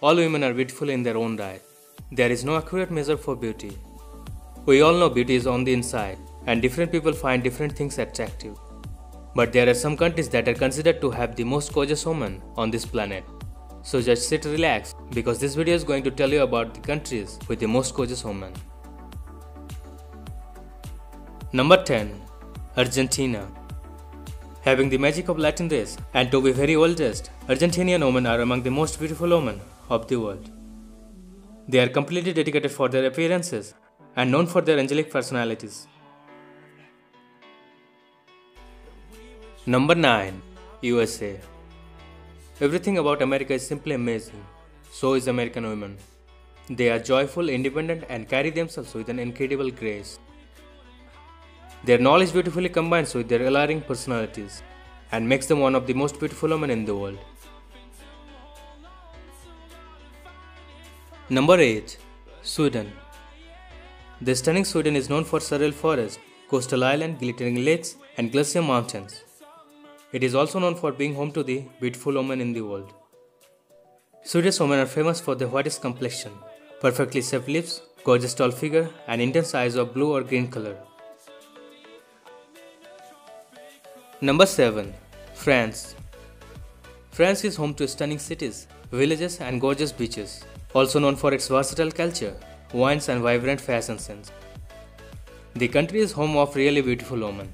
All women are beautiful in their own right. There is no accurate measure for beauty. We all know beauty is on the inside, and different people find different things attractive. But there are some countries that are considered to have the most gorgeous women on this planet. So just sit relaxed because this video is going to tell you about the countries with the most gorgeous women. Number 10. Argentina. Having the magic of Latin race and to be very well dressed, Argentinian women are among the most beautiful women of the world. They are completely dedicated for their appearances and known for their angelic personalities. Number 9. USA. Everything about America is simply amazing. So is American women. They are joyful, independent and carry themselves with an incredible grace. Their knowledge beautifully combines with their alluring personalities and makes them one of the most beautiful women in the world. Number 8. Sweden. The stunning Sweden is known for surreal forests, coastal islands, glittering lakes and glacier mountains. It is also known for being home to the beautiful women in the world. Swedish women are famous for their whitish complexion, perfectly shaped lips, gorgeous tall figure and intense eyes of blue or green color. Number 7. France. France is home to stunning cities, villages and gorgeous beaches, also known for its versatile culture, wines and vibrant fashion sense. The country is home of really beautiful women.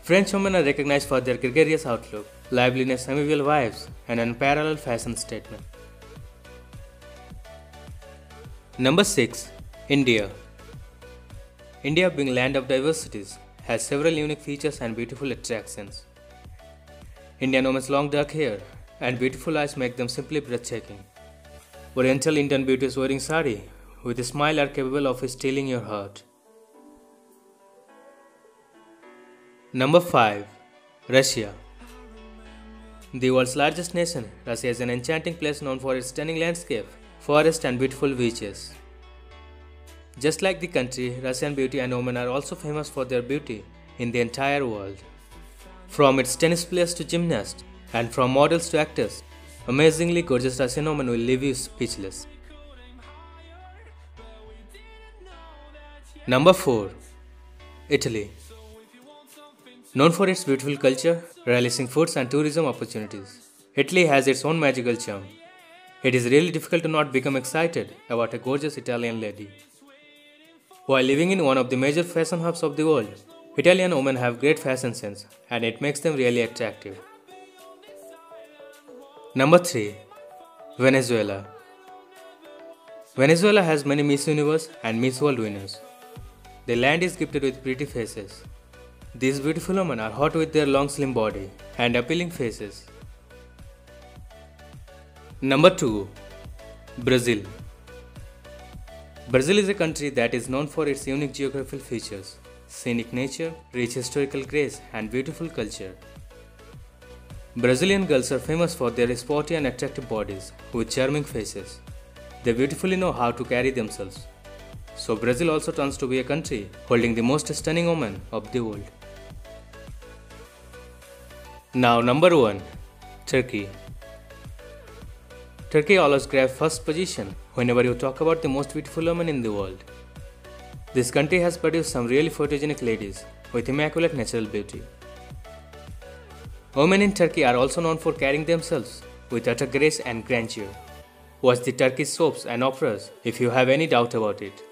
French women are recognized for their gregarious outlook, liveliness, amiable vibes and unparalleled fashion statement. Number 6. India. India, being land of diversities, has several unique features and beautiful attractions. Indian women's long dark hair and beautiful eyes make them simply breathtaking. Oriental Indian beauties wearing sari with a smile are capable of stealing your heart. Number 5. Russia. The world's largest nation, Russia is an enchanting place known for its stunning landscape, forests and beautiful beaches. Just like the country, Russian beauty and women are also famous for their beauty in the entire world. From its tennis players to gymnasts, and from models to actors, amazingly gorgeous Russian women will leave you speechless. Number 4. Italy. Known for its beautiful culture, relishing foods and tourism opportunities, Italy has its own magical charm. It is really difficult to not become excited about a gorgeous Italian lady. While living in one of the major fashion hubs of the world, Italian women have great fashion sense and it makes them really attractive. Number 3. Venezuela. Venezuela has many Miss Universe and Miss World winners. The land is gifted with pretty faces. These beautiful women are hot with their long slim body and appealing faces. Number 2. Brazil. Brazil is a country that is known for its unique geographical features, scenic nature, rich historical grace and beautiful culture. Brazilian girls are famous for their sporty and attractive bodies with charming faces. They beautifully know how to carry themselves. So Brazil also turns to be a country holding the most stunning women of the world. Now number 1. Turkey. Turkey always grabs first position whenever you talk about the most beautiful women in the world. This country has produced some really photogenic ladies with immaculate natural beauty. Women in Turkey are also known for carrying themselves with utter grace and grandeur. Watch the Turkish soaps and operas if you have any doubt about it.